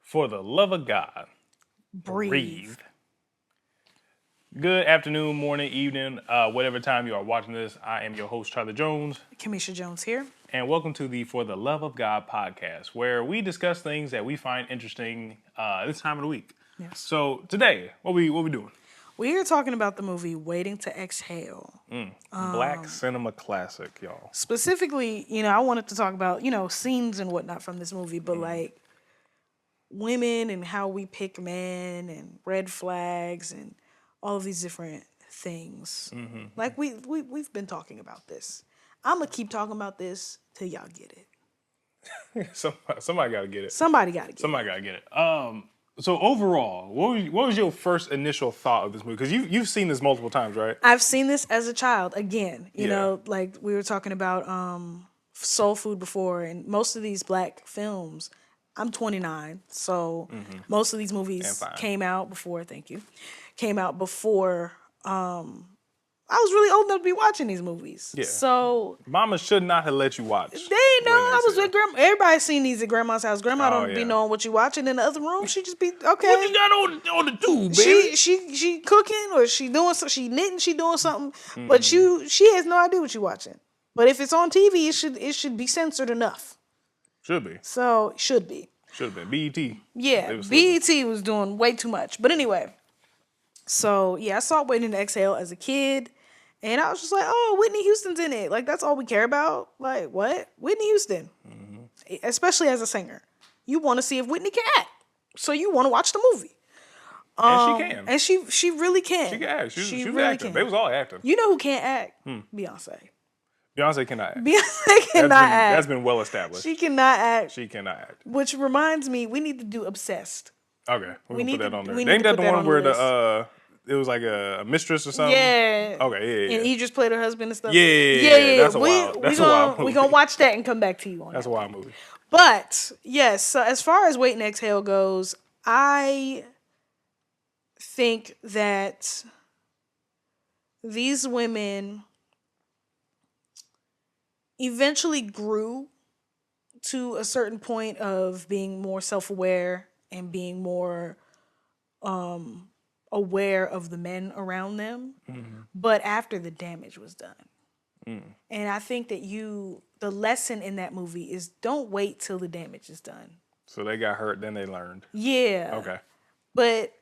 For the love of God, Breathe. Good afternoon, morning, evening, whatever time you are watching this. I am your host, Charlie Jones. Kimiesha Jones here. And welcome to the For the Love of God podcast, where we discuss things that we find interesting this time of the week. Yes. So today, what we doing? We're talking about the movie Waiting to Exhale. Black cinema classic, y'all. Specifically, I wanted to talk about, scenes and whatnot from this movie, but like women and how we pick men and red flags and all of these different things. Like we've been talking about this. I'm gonna keep talking about this till y'all get it. Somebody got to get it. Somebody got to get Somebody got to get it. So overall, what was your first initial thought of this movie? Because you've seen this multiple times, right? I've seen this as a child. Again, you know, like we were talking about soul food before, and most of these black films. I'm 29, so most of these movies came out before. Thank you. Came out before. I was really old enough to be watching these movies. Yeah. So Mama should not have let you watch. They know I was with grandma. Everybody's seen these at grandma's house. Grandma don't be knowing what you watching in the other room. She just be okay. What you got on the tube, baby? She cooking or she doing something. She knitting. She doing something. But she has no idea what you watching. But if it's on TV, it should be censored enough. Should be. So should be. Should have been BET. Yeah, BET was doing way too much. But anyway, so yeah, I saw Waiting to Exhale as a kid. And I was just like, oh, Whitney Houston's in it. Like, that's all we care about. Like, what? Whitney Houston. Especially as a singer. You want to see if Whitney can act. So you want to watch the movie. And she can. And she really can. She can act. She was really acting. They was all acting. You know who can't act? Beyonce. Beyonce cannot act. Beyonce cannot act. That's been well established. She cannot act. She cannot act. Which reminds me, we need to do Obsessed. Okay. We need to put that on there. Ain't Ain't that the one where it was like a mistress or something? Yeah. Okay, yeah. And Idris played her husband and stuff. Yeah. That's a wild movie. We're going to watch that and come back to you on That's that. a wild movie. But, yes, so as far as Waiting to Exhale goes, I think that these women eventually grew to a certain point of being more self-aware and being more aware of the men around them, but after the damage was done. And I think that the lesson in that movie is don't wait till the damage is done. So they got hurt, then they learned. Yeah. Okay. But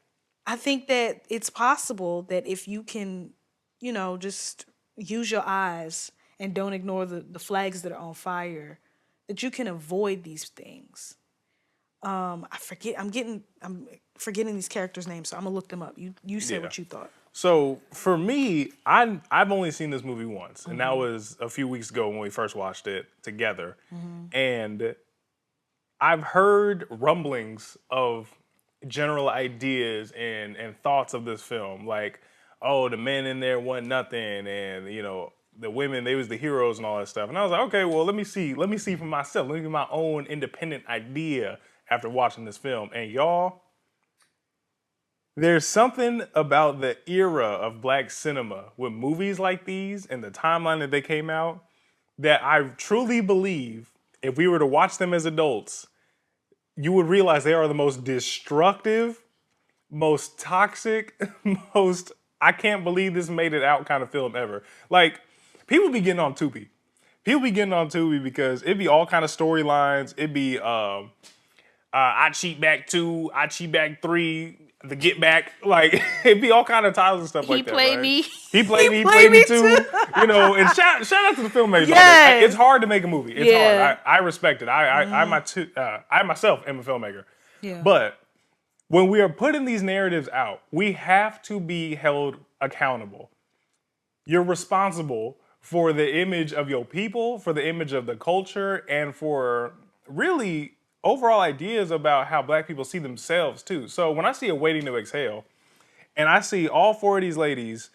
I think that it's possible that if you can, just use your eyes and don't ignore the flags that are on fire, that you can avoid these things. I'm forgetting these characters' names, so I'm gonna look them up. You said what you thought. So for me, I've only seen this movie once, and that was a few weeks ago when we first watched it together. And I've heard rumblings of general ideas and thoughts of this film, like, oh, the men in there want nothing, and the women, they was the heroes and all that stuff. And I was like, okay, well, let me see for myself. Let me get my own independent idea after watching this film. And y'all, there's something about the era of black cinema with movies like these and the timeline that they came out that I truly believe if we were to watch them as adults, you would realize they are the most destructive, most toxic, most I can't believe this made it out kind of film ever. Like, people be getting on Tubi. People be getting on Tubi because it'd be all kind of storylines. It'd be I cheat back 2, I cheat back 3, the get back. Like, it'd be all kind of titles and stuff like that. He played me. He played me too. And shout out to the filmmakers. Yes. It's hard to make a movie. It's hard. I respect it. I myself am a filmmaker. Yeah. But when we are putting these narratives out, we have to be held accountable. You're responsible for the image of your people, for the image of the culture, and for really overall ideas about how black people see themselves too. So when I see a Waiting to Exhale, and I see all 4 of these ladies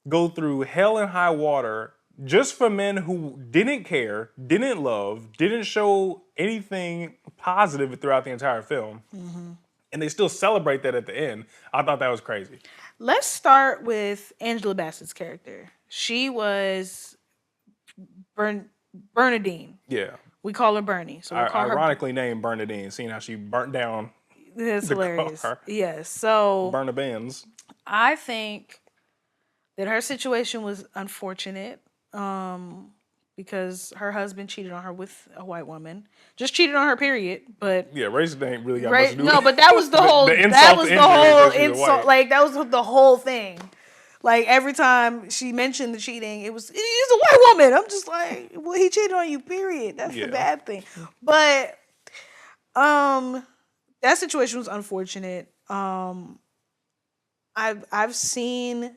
go through hell and high water just for men who didn't care, didn't love, didn't show anything positive throughout the entire film, and they still celebrate that at the end, I thought that was crazy. Let's start with Angela Bassett's character. She was Bernadine. Yeah. We call her Bernie. So we'll call ironically named Bernadine, seeing how she burnt down It's The hilarious. car. Yes. So Burn the bands. I think that her situation was unfortunate because her husband cheated on her with a white woman. Just cheated on her, period. But Yeah, race ain't really got much to do with no, it. but that was the whole. The that insult was to the injury is whole that she's a insult. white. Like that was the whole thing. Like every time she mentioned the cheating, he's a white woman. I'm just like, well, he cheated on you, period. That's the bad thing. But that situation was unfortunate. I've seen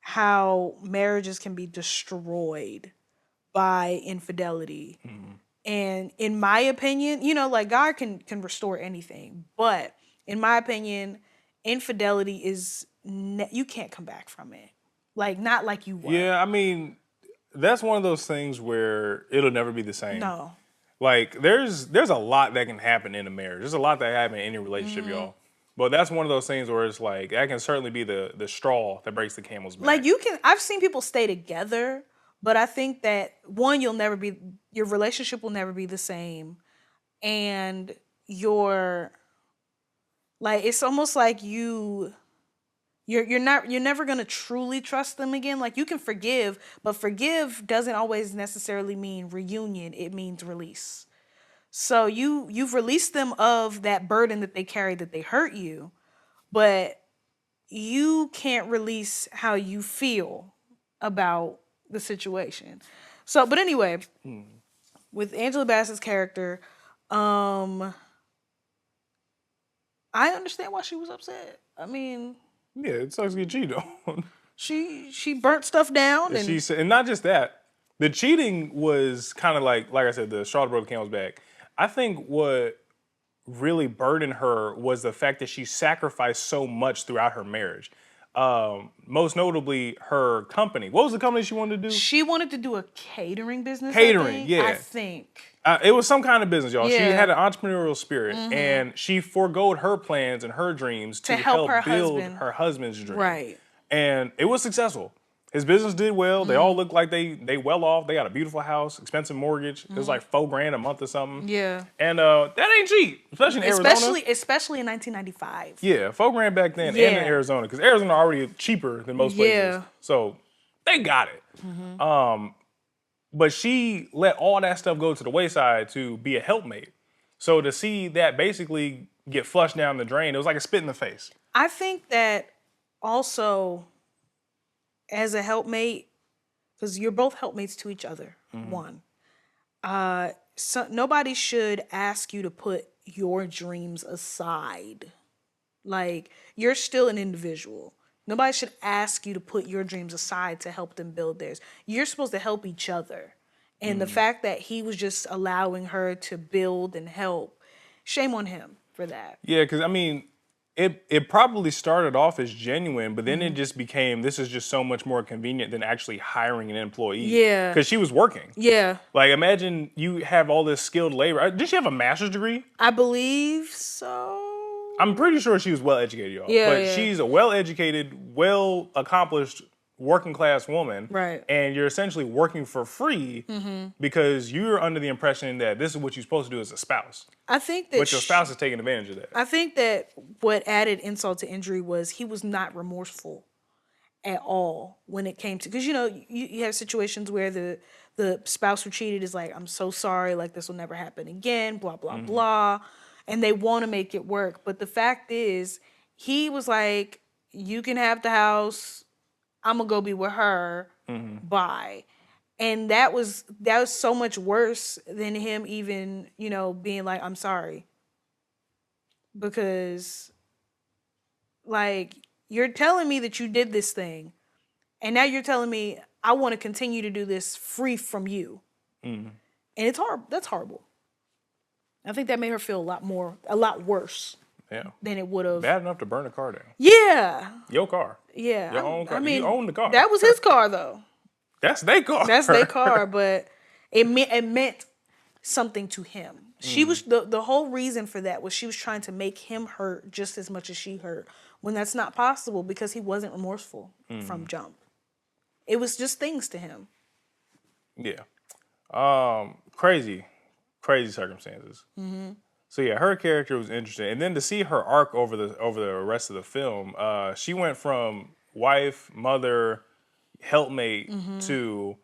how marriages can be destroyed by infidelity. And in my opinion, like God can restore anything, but in my opinion, infidelity is you can't come back from it. Like not like you were. Yeah, I mean, that's one of those things where it'll never be the same. No. Like there's a lot that can happen in a marriage. There's a lot that can happen in any relationship, y'all. But that's one of those things where it's like that can certainly be the straw that breaks the camel's back. Like I've seen people stay together, but I think that one, your relationship will never be the same. And it's almost like you're never gonna truly trust them again. Like you can forgive, but forgive doesn't always necessarily mean reunion. It means release. So you've released them of that burden that they carried, that they hurt you, but you can't release how you feel about the situation. So, but anyway, with Angela Bassett's character, I understand why she was upset. I mean, yeah, it sucks to get cheated on. She burnt stuff down, and she said, and not just that, the cheating was kind of like I said, the straw that broke the camel's back. I think what really burdened her was the fact that she sacrificed so much throughout her marriage. Most notably, her company. What was the company she wanted to do? She wanted to do a catering business. Catering, yeah. I think. It was some kind of business, y'all. Yeah. She had an entrepreneurial spirit, and she forgoed her plans and her dreams to help build her husband's dream. Right. And it was successful. His business did well. They all look like they well off. They got a beautiful house, expensive mortgage. It was like $4,000 a month or something. Yeah. And that ain't cheap, especially in Arizona. Especially in 1995. Yeah, $4,000 back then, and in Arizona, because Arizona already cheaper than most places. So they got it. But she let all that stuff go to the wayside to be a helpmate. So to see that basically get flushed down the drain, it was like a spit in the face. I think that also, as a helpmate, because you're both helpmates to each other, one. So nobody should ask you to put your dreams aside. Like, you're still an individual. Nobody should ask you to put your dreams aside to help them build theirs. You're supposed to help each other. And the fact that he was just allowing her to build and help, shame on him for that. Yeah, because I mean, it probably started off as genuine, but then it just became, this is just so much more convenient than actually hiring an employee. Yeah. Because she was working. Yeah. Like, imagine you have all this skilled labor. Did she have a master's degree? I believe so. I'm pretty sure she was well educated, y'all. Yeah, but she's a well educated, well accomplished working class woman. Right. And you're essentially working for free because you're under the impression that this is what you're supposed to do as a spouse. I think that But your spouse is taking advantage of that. I think that what added insult to injury was he was not remorseful at all when it came to, because you have situations where the spouse who cheated is like, I'm so sorry, like this will never happen again, blah blah blah, and they want to make it work. But the fact is, he was like, you can have the house, I'm gonna go be with her, bye. And that was so much worse than him even, being like, I'm sorry. Because, like, you're telling me that you did this thing, and now you're telling me I want to continue to do this free from you. And it's hard. That's horrible. I think that made her feel a lot worse. Yeah. Than it would have. Bad enough to burn a car down. Yeah. Your car. Yeah. Your own car. I mean, you own the car. That was his car, though. That's their car. That's their car, but it meant something to him. She was the whole reason for that was she was trying to make him hurt just as much as she hurt, when that's not possible because he wasn't remorseful from jump. It was just things to him. Yeah. Crazy circumstances. So yeah, her character was interesting, and then to see her arc over the rest of the film, she went from wife, mother, helpmate to,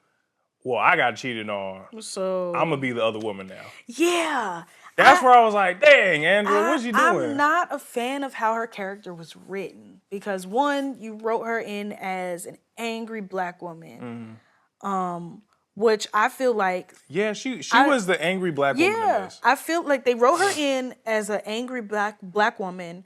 well, I got cheated on. So I'm gonna be the other woman now. yeah, That's where I was like, dang, Angela, what's you doing? I'm not a fan of how her character was written because one, you wrote her in as an angry black woman, which I feel like she was the angry black woman in this. I feel like they wrote her in as an angry black woman,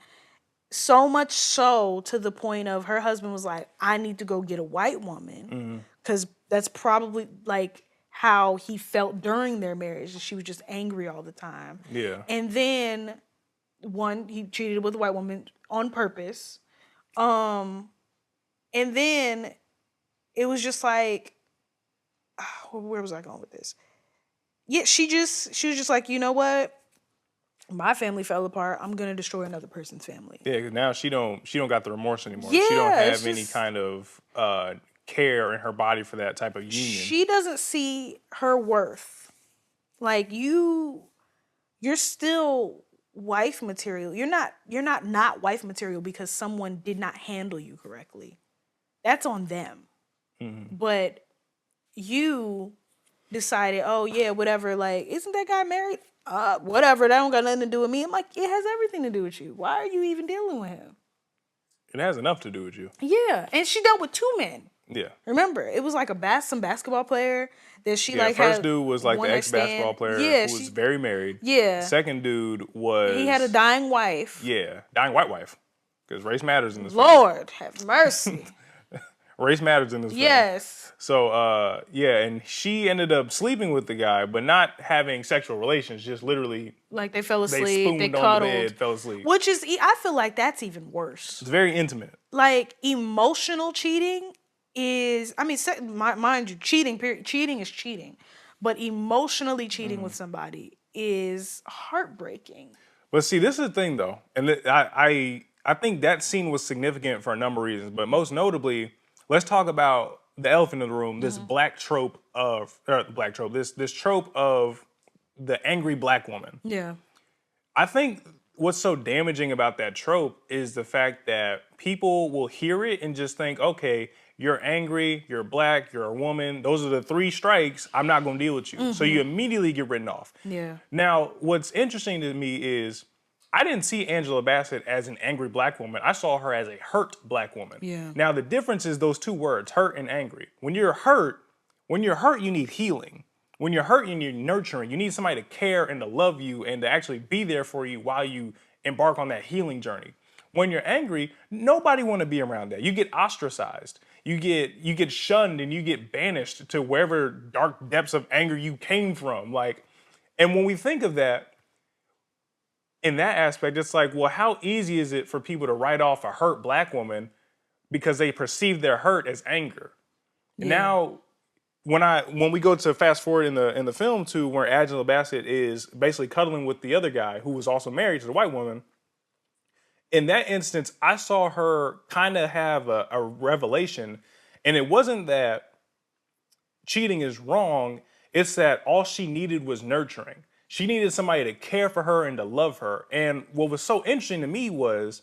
so much so to the point of her husband was like, I need to go get a white woman because that's probably like how he felt during their marriage. She was just angry all the time. Yeah. And then he cheated with a white woman on purpose. And then it was just like, where was I going with this? Yeah, she was just like, you know what? My family fell apart. I'm gonna destroy another person's family. Yeah, now she don't got the remorse anymore. Yeah, she don't have any kind of care in her body for that type of union. She doesn't see her worth. Like you're still wife material. You're not wife material because someone did not handle you correctly. That's on them. But you decided, oh yeah, whatever, like, isn't that guy married? Whatever, that don't got nothing to do with me. I'm like, it has everything to do with you. Why are you even dealing with him? It has enough to do with you. Yeah, and she dealt with 2 men. Yeah. Remember, it was like some basketball player that she first had dude was like the ex-basketball player who was very married. Yeah. Second dude was... He had a dying wife. Yeah, dying white wife. Because race matters in this Lord, have mercy. Race matters in this film. Yes. So, and she ended up sleeping with the guy, but not having sexual relations, just literally... Like they fell asleep, they cuddled. on the bed, fell asleep. Which is, I feel like that's even worse. It's very intimate. Like, emotional cheating is, I mean, mind you, cheating is cheating. But emotionally cheating with somebody is heartbreaking. But see, this is the thing, though. And I think that scene was significant for a number of reasons. But most notably, let's talk about the elephant in the room, this black trope of, this trope of the angry black woman. Yeah. I think what's so damaging about that trope is the fact that people will hear it and just think, okay, you're angry, you're black, you're a woman. Those are the 3 strikes. I'm not going to deal with you. So you immediately get written off. Yeah. Now, what's interesting to me is I didn't see Angela Bassett as an angry black woman. I saw her as a hurt black woman. Yeah. Now, the difference is those 2 words, hurt and angry. When you're hurt, you need healing. When you're hurt, you need nurturing. You need somebody to care and to love you and to actually be there for you while you embark on that healing journey. When you're angry, nobody want to be around that. You get ostracized. You get shunned and you get banished to wherever dark depths of anger you came from. And when we think of that, in that aspect, it's like, well, how easy is it for people to write off a hurt black woman because they perceive their hurt as anger? Yeah. Now, when we go to fast forward in the film to where Angela Bassett is basically cuddling with the other guy who was also married to the white woman, in that instance, I saw her kind of have a revelation, and it wasn't that cheating is wrong, it's that all she needed was nurturing. She needed somebody to care for her and to love her. And what was so interesting to me was,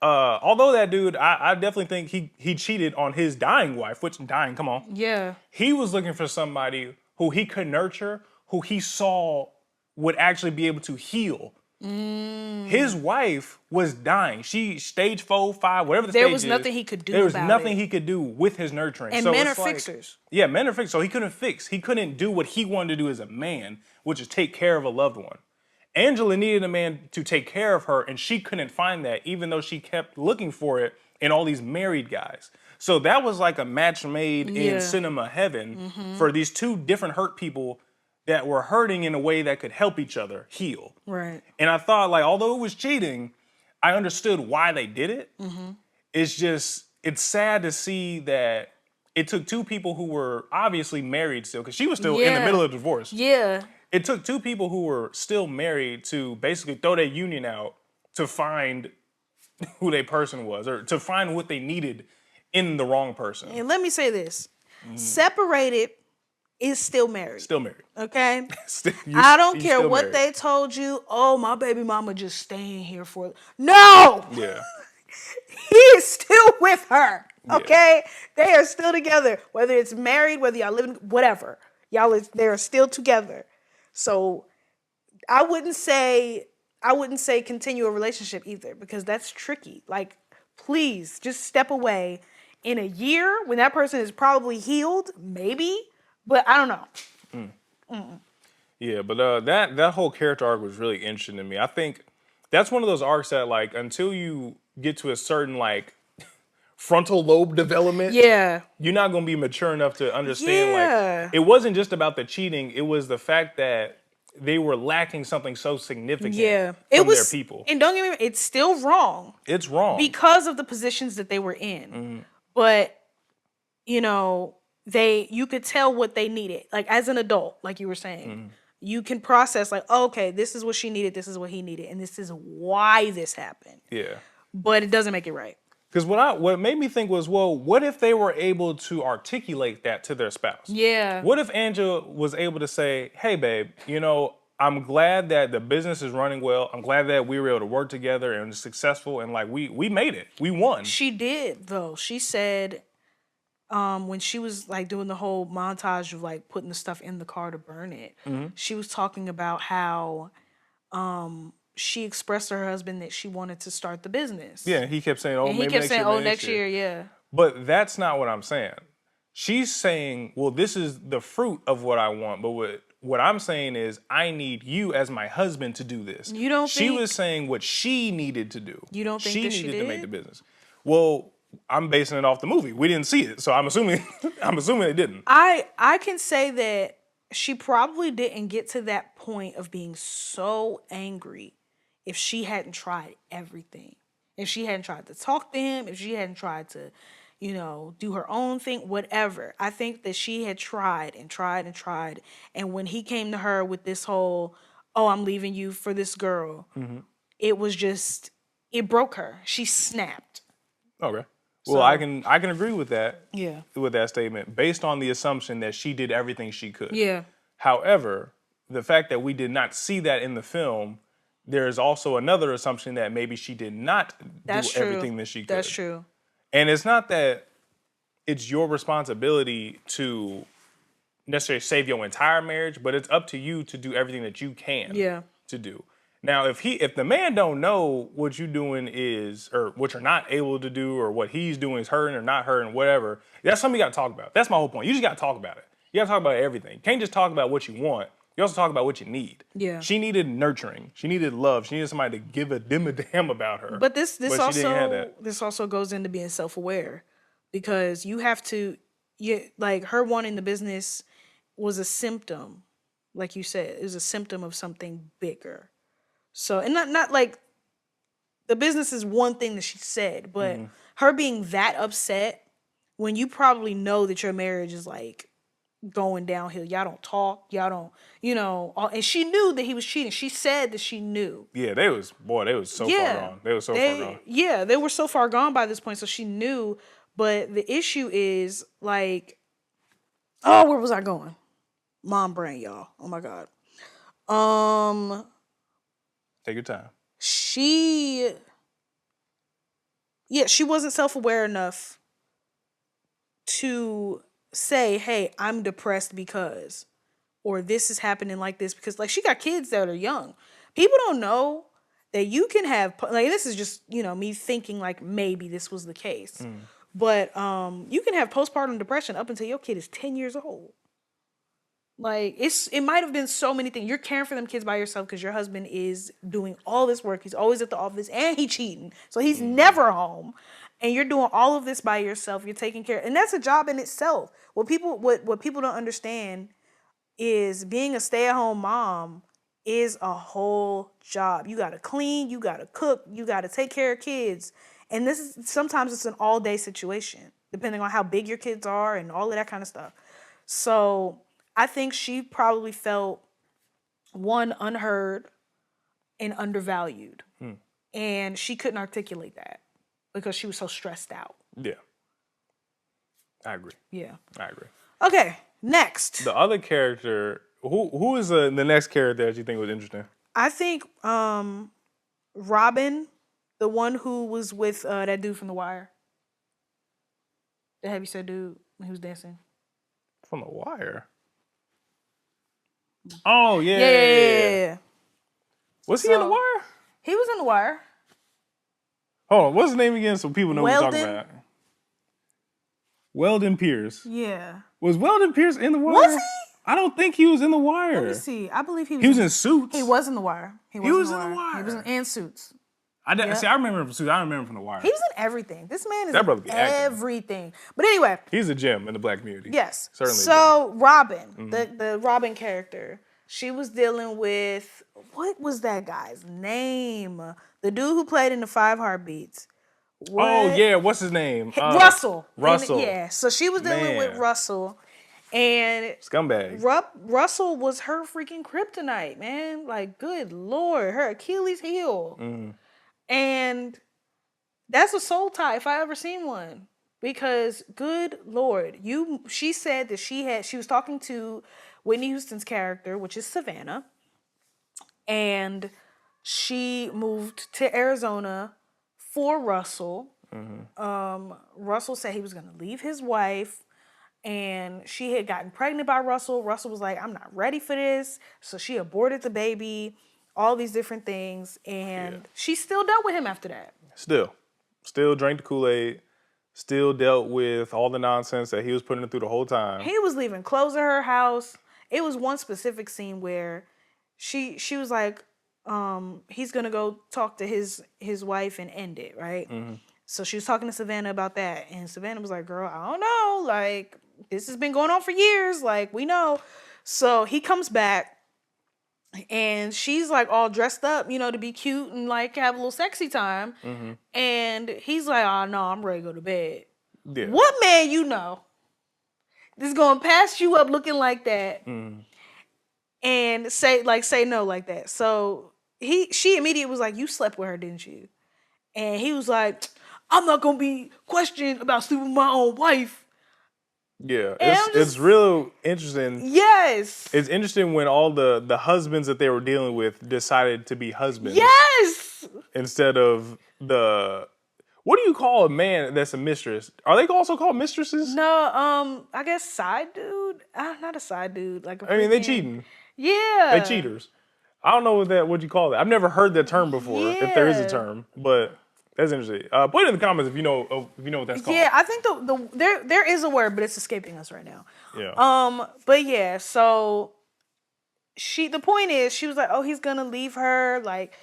although that dude, I definitely think he cheated on his dying wife, come on. Yeah. He was looking for somebody who he could nurture, who he saw would actually be able to heal. His wife was dying. She stage 4, 5, whatever the stage is. There was nothing he could do about it. There was nothing he could do with his nurturing. And so men are fixers. Yeah, men are fixers. So he couldn't fix. He couldn't do what he wanted to do as a man, which is take care of a loved one. Angela needed a man to take care of her, and she couldn't find that, even though she kept looking for it in all these married guys. So that was like a match made in cinema heaven for these 2 different hurt people that were hurting in a way that could help each other heal. Right. And I thought, although it was cheating, I understood why they did it. It's sad to see that it took 2 people who were obviously married still, because she was still in the middle of divorce. Yeah. It took 2 people who were still married to basically throw their union out to find who their person was, or to find what they needed in the wrong person. And let me say this. Separated is still married. Still married. Okay? You, I don't care what married. they told you. Oh, my baby mama just staying here for... No! Yeah. He is still with her. Okay? Yeah. They are still together. Whether it's married, whether y'all living, whatever. They're still together. So I wouldn't say continue a relationship either, because that's tricky. Like, please just step away in a year when that person is probably healed, maybe, but I don't know. Yeah, but that whole character arc was really interesting to me. I think that's one of those arcs that, like, until you get to a certain, like, frontal lobe development, Yeah. you're not going to be mature enough to understand, Yeah. like, it wasn't just about the cheating, it was the fact that they were lacking something so significant from their people. And don't get me wrong, it's still wrong. It's wrong. Because of the positions that they were in. Mm-hmm. But, you know, you could tell what they needed. Like, as an adult, like you were saying. Mm-hmm. You can process, like, oh, okay, this is what she needed, this is what he needed, and this is why this happened. Yeah. But it doesn't make it right. Because what made me think was, well, what if they were able to articulate that to their spouse? Yeah. What if Angela was able to say, hey, babe, you know, I'm glad that the business is running well. I'm glad that we were able to work together and was successful, and, like, we made it. We won. She did, though. She said, when she was, like, doing the whole montage of, like, putting the stuff in the car to burn it, she was talking about how she expressed to her husband that she wanted to start the business. Yeah, he kept saying, oh, and he maybe kept next saying, year, oh, next year, yeah. But that's not what I'm saying. She's saying, well, this is the fruit of what I want, but what I'm saying is I need you as my husband to do this. You don't She think... was saying what she needed to do. You don't think she that she needed did? to make the business. Well, I'm basing it off the movie. We didn't see it, so I'm assuming it didn't. I can say that she probably didn't get to that point of being so angry if she hadn't tried everything. If she hadn't tried to talk to him, if she hadn't tried to, you know, do her own thing, whatever. I think that she had tried and tried and tried. And when he came to her with this whole, oh, I'm leaving you for this girl, it was just, it broke her. She snapped. Okay. Well, I can agree with that. Yeah. With that statement, based on the assumption that she did everything she could. Yeah. However, the fact that we did not see that in the film, there is also another assumption that maybe she did not do everything that she could. That's true. And it's not that it's your responsibility to necessarily save your entire marriage, but it's up to you to do everything that you can to do. Now, if the man don't know what you're doing is, or what you're not able to do, or what he's doing is hurting or not hurting, whatever, that's something you got to talk about. That's my whole point. You just got to talk about it. You got to talk about everything. You can't just talk about what you want. You also talk about what you need. Yeah. She needed nurturing. She needed love. She needed somebody to give a damn about her. But this she didn't have that. This also goes into being self-aware, because you have to, like, her wanting the business was a symptom, like you said, it was a symptom of something bigger. So, and not like the business is one thing that she said, but her being that upset when you probably know that your marriage is, like, going downhill. Y'all don't talk. Y'all don't, you know. And she knew that he was cheating. She said that she knew. Yeah, they was so far gone. They were so far gone. Yeah, they were so far gone by this point, so she knew. But the issue is, like, oh, where was I going? Mom brain, y'all. Oh my God. Take your time. She wasn't self-aware enough to say, hey, I'm depressed because, or this is happening like this because, like, she got kids that are young. People don't know that you can have, like, this is just, you know, me thinking like maybe this was the case. But you can have postpartum depression up until your kid is 10 years old. Like, it might have been so many things. You're caring for them kids by yourself because your husband is doing all this work. He's always at the office and he's cheating. So he's never home. And you're doing all of this by yourself. You're taking care. And that's a job in itself. What people don't understand is being a stay-at-home mom is a whole job. You got to clean. You got to cook. You got to take care of kids. And sometimes it's an all-day situation, depending on how big your kids are and all of that kind of stuff. So I think she probably felt, one, unheard and undervalued. And she couldn't articulate that because she was so stressed out. Yeah. I agree. Yeah. I agree. Okay. Next. The other character, who is the next character that you think was interesting? I think Robin, the one who was with that dude from The Wire. The heavyset dude who was dancing. From The Wire? Oh, yeah. Was he in The Wire? He was in The Wire. Hold on, what's his name again so people know what we're talking about? Weldon Pierce. Yeah. Was Weldon Pierce in The Wire? Was he? I don't think he was in The Wire. Let me see. I believe he was. He was in Suits. He was in The Wire. He was in The Wire. He was in Suits. See, I remember him from Suits. I don't remember him from The Wire. He was in everything. This man is in everything. But anyway. He's a gem in the black community. Yes. Certainly. So Robin, the Robin character, she was dealing with, what was that guy's name? The dude who played in the 5 Heartbeats. What? Oh, yeah. What's his name? Russell. Russell. Yeah. So she was dealing with Russell. And scumbag. Russell was her freaking kryptonite, man. Like, good Lord. Her Achilles heel. And that's a soul tie if I ever seen one. Because, good Lord, she said that she was talking to Whitney Houston's character, which is Savannah. And she moved to Arizona for Russell. Russell said he was going to leave his wife. And she had gotten pregnant by Russell. Russell was like, I'm not ready for this. So she aborted the baby. All these different things. And she still dealt with him after that. Still drank the Kool-Aid. Still dealt with all the nonsense that he was putting her through the whole time. He was leaving clothes at her house. It was one specific scene where she was like, he's going to go talk to his wife and end it, right? So she was talking to Savannah about that. And Savannah was like, girl, I don't know. Like, this has been going on for years. Like, we know. So he comes back. And she's like all dressed up, to be cute and like have a little sexy time. And he's like, oh no, I'm ready to go to bed. Yeah. What man is going to pass you up looking like that and say no like that? So she immediately was like, you slept with her, didn't you? And he was like, I'm not going to be questioned about sleeping with my own wife. Yeah, it's real interesting. Yes. It's interesting when all the husbands that they were dealing with decided to be husbands. Yes. Instead of what do you call a man that's a mistress? Are they also called mistresses? No, I guess side dude. Not a side dude. They cheating. Yeah. They cheaters. I don't know what you call it. I've never heard that term before, if there is a term, but that's interesting. Put it in the comments if you know what that's called. Yeah, I think there is a word, but it's escaping us right now. Yeah. But yeah, so the point is, she was like, oh, he's gonna leave her, like,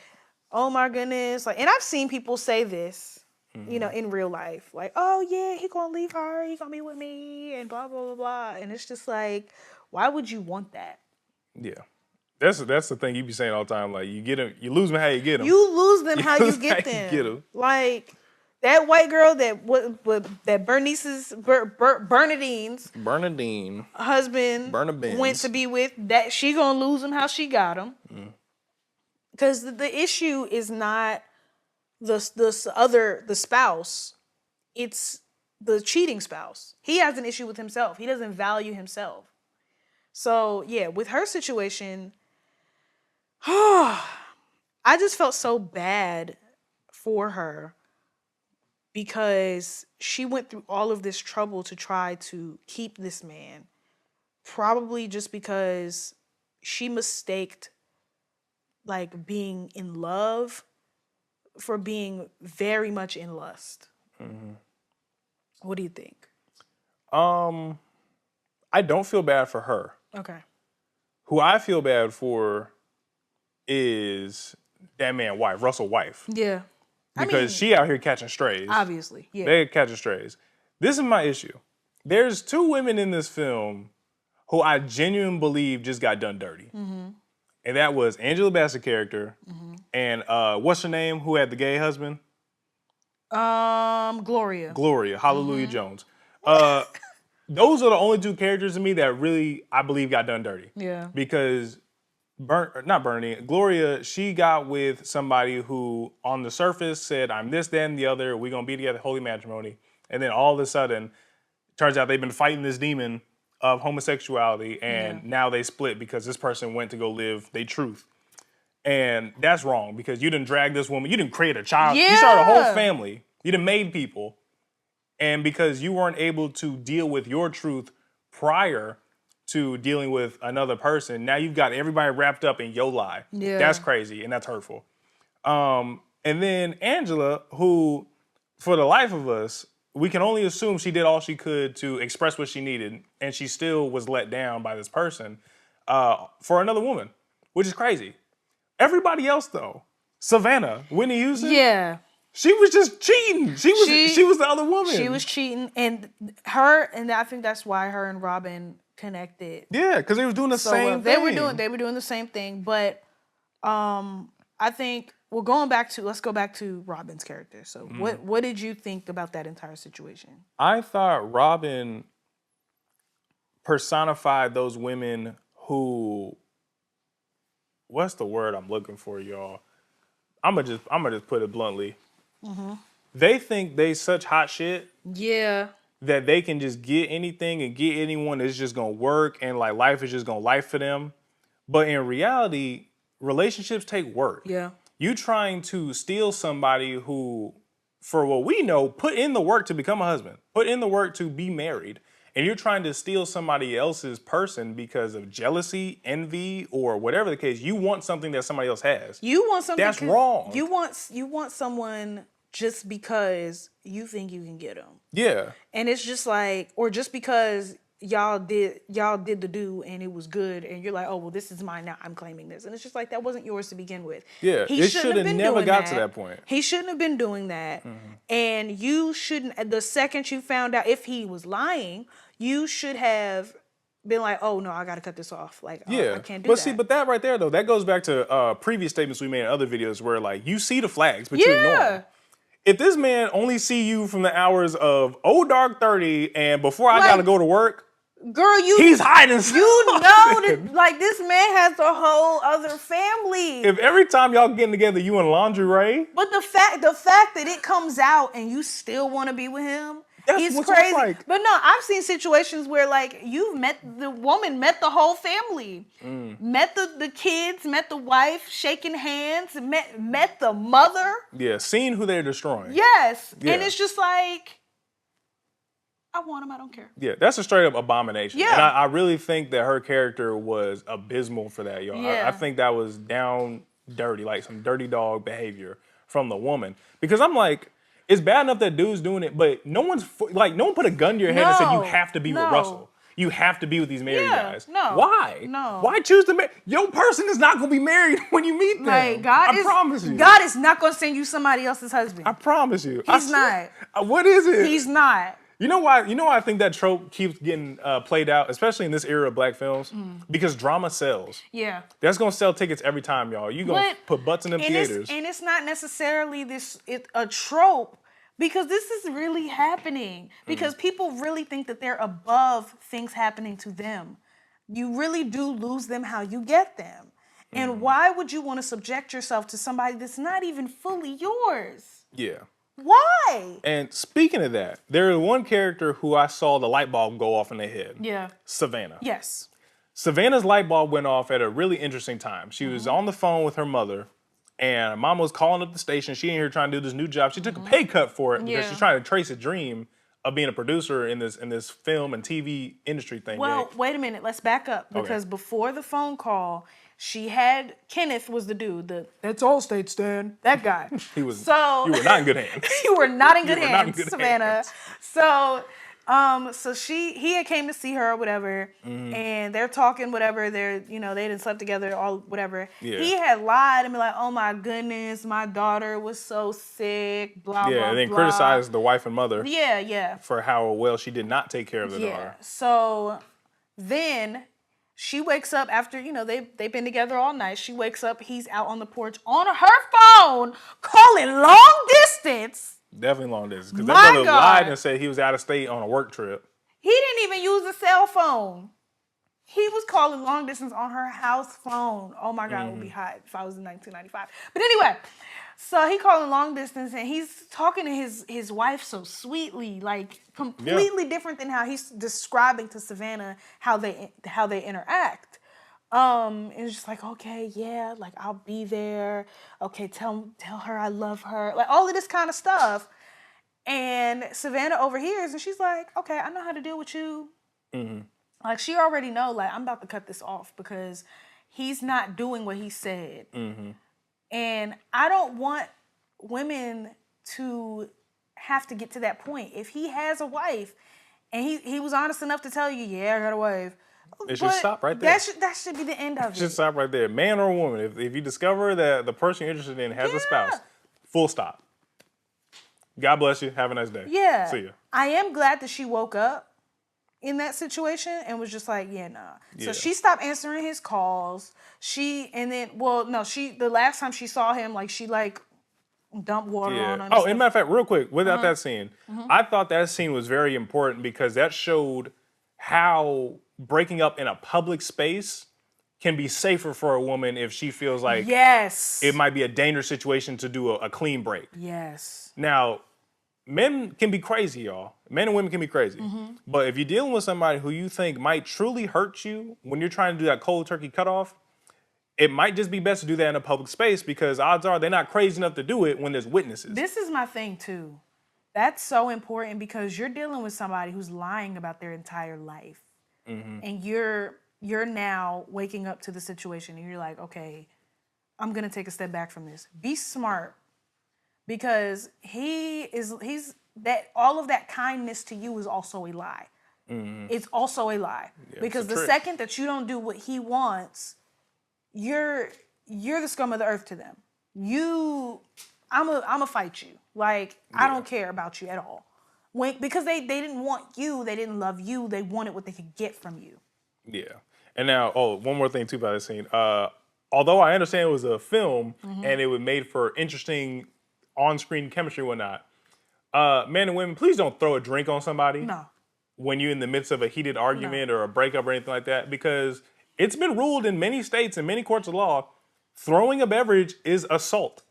oh my goodness, like, and I've seen people say this, in real life, like, oh yeah, he gonna leave her, he gonna be with me, and blah blah blah blah, and it's just like, why would you want that? Yeah. That's the thing you be saying all the time. Like, you get them, you lose them how you get them. You lose them how you get them. You get them. Like that white girl that Bernadine's husband went to be with. That she gonna lose him how she got him. Because the issue is not the spouse. It's the cheating spouse. He has an issue with himself. He doesn't value himself. So yeah, with her situation. I just felt so bad for her because she went through all of this trouble to try to keep this man, probably just because she mistaked like being in love for being very much in lust. What do you think? I don't feel bad for her. Okay. Who I feel bad for is that man's wife, Russell's wife. Yeah. Because she out here catching strays. Obviously, yeah. They're catching strays. This is my issue. There's 2 women in this film who I genuinely believe just got done dirty. And that was Angela Bassett's character and what's her name who had the gay husband? Gloria. Hallelujah Jones. Those are the only 2 characters to me that really, I believe, got done dirty. Yeah. Because Gloria, she got with somebody who on the surface said, I'm this, that, and the other. We're going to be together, holy matrimony. And then all of a sudden, turns out they've been fighting this demon of homosexuality, and now they split because this person went to go live their truth. And that's wrong because you didn't drag this woman. You didn't create a child. Yeah. You started a whole family. You done made people. And because you weren't able to deal with your truth prior to dealing with another person, now you've got everybody wrapped up in your lie. Yeah. That's crazy and that's hurtful. And then Angela, who, for the life of us, we can only assume she did all she could to express what she needed, and she still was let down by this person for another woman, which is crazy. Everybody else, though, Savannah, Whitney Houston, Yeah. she was just cheating. She was the other woman. She was cheating, and I think that's why her and Robin connected. Yeah, because they was doing the same thing. They were doing the same thing, but I think let's go back to Robin's character. So what did you think about that entire situation? I thought Robin personified those women who, what's the word I'm looking for, y'all? I'm gonna just put it bluntly. They think they such hot shit. Yeah. That they can just get anything and get anyone that's just gonna work and like life is just gonna life for them. But in reality, relationships take work. Yeah. You trying to steal somebody who, for what we know, put in the work to become a husband, put in the work to be married, and you're trying to steal somebody else's person because of jealousy, envy, or whatever the case. You want something that somebody else has. You want something that's wrong. You want someone just because you think you can get them. Yeah. And it's just like, or just because y'all did the do and it was good and you're like, oh well, this is mine now, I'm claiming this, and it's just like that wasn't yours to begin with. Yeah, he it should have never got to that point. He shouldn't have been doing that. And you shouldn't, the second you found out if he was lying, you should have been like, oh no, I gotta cut this off. Like, I can't do that. See, but that right there though, that goes back to previous statements we made in other videos where like you see the flags, but you ignore them. If this man only see you from the hours of dark 30 and before I gotta go to work, girl, he's hiding. You know that like this man has a whole other family. If every time y'all getting together, you in lingerie, but the fact that it comes out and you still want to be with him, he's crazy. Like. But no, I've seen situations where like the woman met the whole family, met the kids, met the wife, shaking hands, met the mother. Yeah, seeing who they're destroying. Yes, and it's just like, I want him, I don't care. Yeah, that's a straight up abomination. Yeah. And I really think that her character was abysmal for that, y'all. Yeah. I think that was down dirty, like some dirty dog behavior from the woman. Because I'm like, it's bad enough that dude's doing it, but no one put a gun to your head and said you have to be with Russell. You have to be with these married guys. No. Why? No. Why choose to marry? Your person is not going to be married when you meet them. Like, I promise you. God is not going to send you somebody else's husband. I promise you. He's not. What is it? He's not. You know why? I think that trope keeps getting played out, especially in this era of black films, because drama sells. Yeah, that's gonna sell tickets every time, y'all. You gonna put butts in them theaters, and it's not necessarily a trope, because this is really happening. Because people really think that they're above things happening to them. You really do lose them how you get them, and why would you want to subject yourself to somebody that's not even fully yours? Yeah. Why? And speaking of that, there is one character who I saw the light bulb go off in their head. Yeah. Savannah. Yes. Savannah's light bulb went off at a really interesting time. She was on the phone with her mother, and her mom was calling up the station. She ain't here trying to do this new job. She took a pay cut for it because she's trying to trace a dream of being a producer in this film and TV industry thing. Well, wait a minute. Let's back up, because before the phone call, she had Kenneth was the dude. That's Allstate, Stan. That guy. You were not in good hands. You were not in good hands, Savannah. So, he had came to see her or whatever, and they're talking whatever. They didn't slept together, all whatever. Yeah. He had lied and be like, "Oh my goodness, my daughter was so sick." Blah blah. And then blah. criticized the wife and mother. Yeah. For how well she did not take care of the daughter. So then she wakes up after, they've been together all night. She wakes up, he's out on the porch on her phone, calling long distance. Definitely long distance. Because that brother lied and said he was out of state on a work trip. He didn't even use a cell phone. He was calling long distance on her house phone. Oh my God, it would be hot if I was in 1995. But anyway, So he calling long distance, and he's talking to his wife so sweetly, like completely different than how he's describing to Savannah how they interact. It's just like, okay, yeah, like I'll be there. Okay, tell her I love her, like all of this kind of stuff. And Savannah overhears, and she's like, okay, I know how to deal with you. Like she already know, like I'm about to cut this off because he's not doing what he said. And I don't want women to have to get to that point. If he has a wife and he was honest enough to tell you, yeah, I got a wife. It should stop right there. That should be the end of it. It should stop right there. Man or woman, if you discover that the person you're interested in has a spouse, full stop. God bless you. Have a nice day. Yeah. See ya. I am glad that she woke up in that situation and was just like, yeah, nah. So she stopped answering his calls. The last time she saw him, like she like dumped water on him. Oh, and matter of fact, real quick, without that scene, I thought that scene was very important because that showed how breaking up in a public space can be safer for a woman if she feels like it might be a dangerous situation to do a clean break. Yes. Now, men can be crazy, y'all. Men and women can be crazy. But if you're dealing with somebody who you think might truly hurt you when you're trying to do that cold turkey cutoff, it might just be best to do that in a public space because odds are they're not crazy enough to do it when there's witnesses. This is my thing, too. That's so important because you're dealing with somebody who's lying about their entire life. And you're now waking up to the situation and you're like, okay, I'm going to take a step back from this. Be smart. Because all of that kindness to you is also a lie. It's also a lie. Because the second that you don't do what he wants, you're the scum of the earth to them. I'ma fight you. Like, I don't care about you at all. Because they didn't want you, they didn't love you, they wanted what they could get from you. Yeah. And now, one more thing too about this scene. Although I understand it was a film and it was made for interesting on-screen chemistry and whatnot, men and women, please don't throw a drink on somebody. No. When you're in the midst of a heated argument or a breakup or anything like that, because it's been ruled in many states and many courts of law, throwing a beverage is assault.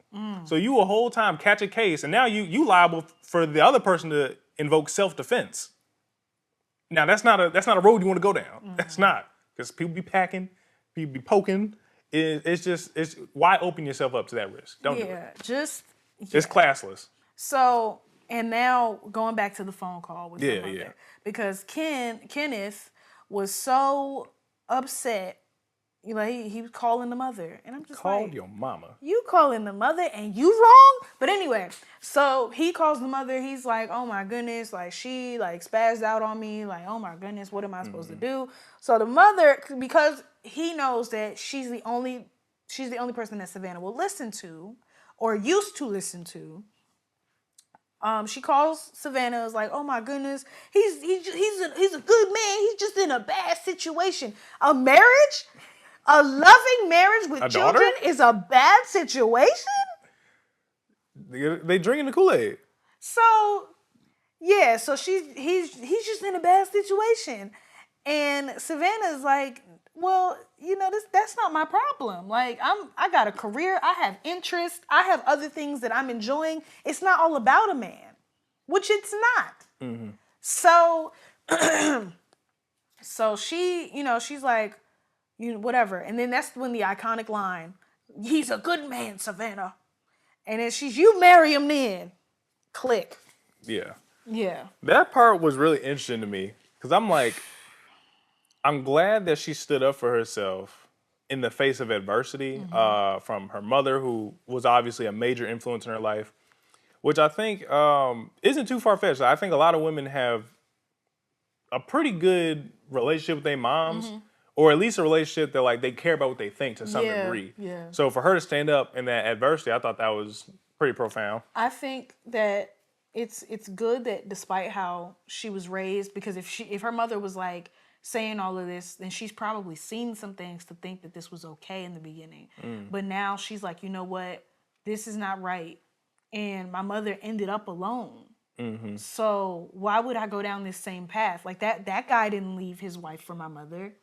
So you a whole time catch a case, and now you liable for the other person to invoke self-defense. Now that's not a road you want to go down. That's not, because people be packing, people be poking. It's why open yourself up to that risk? Don't do it. It's classless. So, and now going back to the phone call with the mother, because Kenneth was so upset. He was calling the mother, and I'm just called your mama. You calling the mother, and you wrong. But anyway, so he calls the mother. He's like, "Oh my goodness!" Like she spazzed out on me. Like, "Oh my goodness, what am I supposed to do?" So the mother, because he knows that she's the only person that Savannah will listen to, or used to listen to. She calls Savannah. Is like, "Oh my goodness, he's a good man. He's just in a bad situation. A marriage." A loving marriage with children is a bad situation? They drinking the Kool-Aid. So, so he's just in a bad situation. And Savannah's like, well, that's not my problem. Like, I got a career, I have interests, I have other things that I'm enjoying. It's not all about a man, which it's not. So, so she, she's like, whatever. And then that's when the iconic line, "He's a good man, Savannah." And then "You marry him then." Click. Yeah. Yeah. That part was really interesting to me because I'm like, I'm glad that she stood up for herself in the face of adversity from her mother, who was obviously a major influence in her life, which I think isn't too far-fetched. I think a lot of women have a pretty good relationship with their moms. Or at least a relationship that they care about what they think to some degree. Yeah. So for her to stand up in that adversity, I thought that was pretty profound. I think that it's good that despite how she was raised, because if her mother was saying all of this, then she's probably seen some things to think that this was okay in the beginning. But now she's like, you know what? This is not right. And my mother ended up alone. So why would I go down this same path? Like that guy didn't leave his wife for my mother.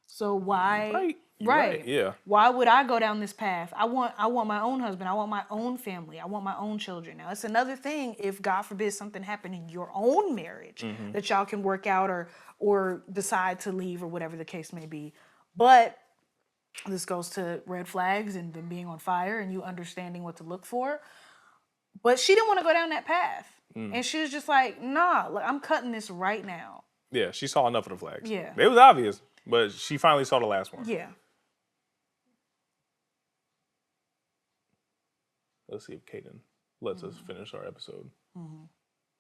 So why? Right. Right. Yeah. Why would I go down this path? I want my own husband. I want my own family. I want my own children. Now, it's another thing if God forbid something happened in your own marriage that y'all can work out or decide to leave or whatever the case may be. But this goes to red flags and them being on fire and you understanding what to look for. But she didn't want to go down that path. And she was just like, nah, look, I'm cutting this right now. Yeah, she saw enough of the flags. Yeah. It was obvious, but she finally saw the last one. Yeah. Let's see if Kaden lets us finish our episode.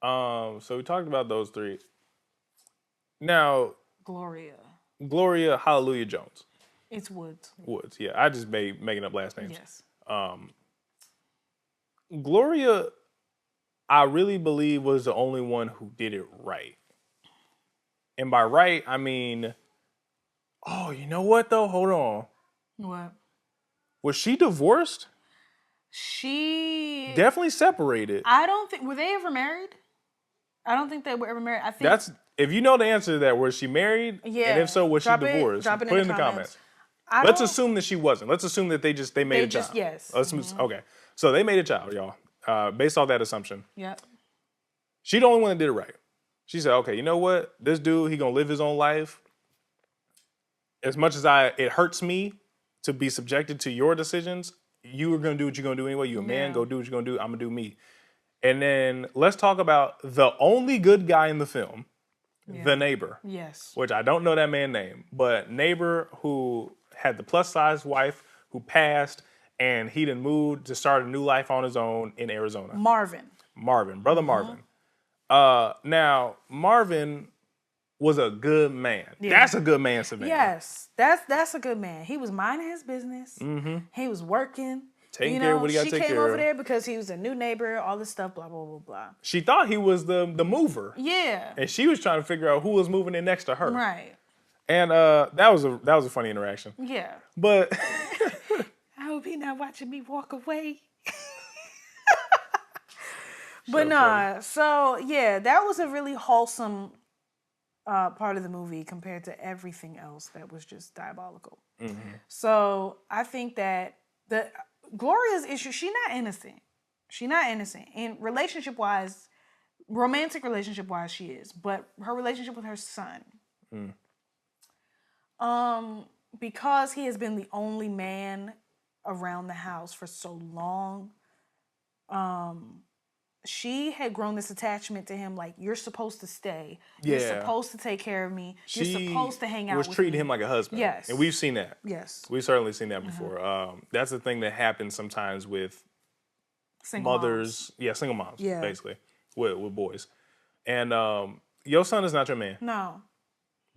So we talked about those three. Now, Gloria Hallelujah Jones. It's Woods. Woods, yeah. I just making up last names. Yes. Gloria, I really believe, was the only one who did it right. And by right, I mean, oh, you know what though? Hold on. What? Was she divorced? She Definitely separated. I don't think, were they ever married? I don't think they were ever married. I think That's, if you know the answer to that, was she married? Yeah. And if so, was she divorced? Drop it Put it in in the comments. Let's assume that she wasn't. Let's assume that they made a child. Yes. Okay. So they made a child, y'all. Based off that assumption. Yep. She the only one that did it right. She said, okay, you know what? This dude, he gonna live his own life. As much as it hurts me to be subjected to your decisions, you are gonna do what you're gonna do anyway. You a man, go do what you're gonna do. I'm gonna do me. And then let's talk about the only good guy in the film, the neighbor. Yes. Which I don't know that man's name, but neighbor who had the plus size wife who passed, and he done moved to start a new life on his own in Arizona. Marvin, brother Marvin. Now Marvin was a good man. Yeah. That's a good man, Savannah. Yes, that's a good man. He was minding his business. He was working. Taking care of what he got to take care of. She came over there because he was a new neighbor, all this stuff, blah, blah, blah, blah. She thought he was the mover. Yeah. And she was trying to figure out who was moving in next to her. Right. And that was a funny interaction. Yeah. But I hope he's not watching me walk away. But nah, so yeah, that was a really wholesome part of the movie compared to everything else that was just diabolical. So I think that Gloria's issue, she's not innocent. She's not innocent. And relationship-wise, romantic relationship-wise, she is. But her relationship with her son, because he has been the only man around the house for so long, she had grown this attachment to him, like, you're supposed to stay. You're supposed to take care of me. You're supposed to hang out with me. Was treating him like a husband. Yes. And we've seen that. Yes. We've certainly seen that before. That's the thing that happens sometimes with Single mothers. moms. Yeah, single moms, Yeah. basically, with boys. And your son is not your man. No.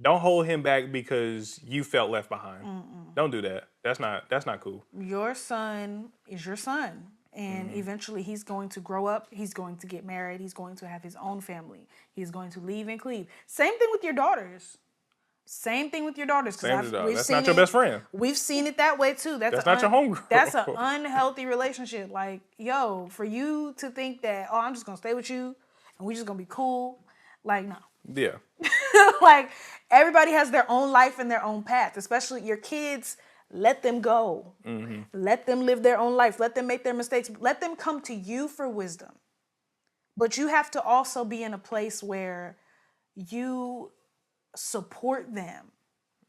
Don't hold him back because you felt left behind. Don't do that. That's not cool. Your son is your son. And eventually he's going to grow up. He's going to get married. He's going to have his own family. He's going to leave and cleave. Same thing with your daughters. Same thing with your daughters. That's not your best friend. We've seen it that way too. That's not your homegirl. That's an unhealthy relationship. Like, yo, for you to think that, oh, I'm just going to stay with you and we just going to be cool. Like, no. Yeah. Like, everybody has their own life and their own path, especially your kids. Let them go. Let them live their own life. Let them make their mistakes. Let them come to you for wisdom. But you have to also be in a place where you support them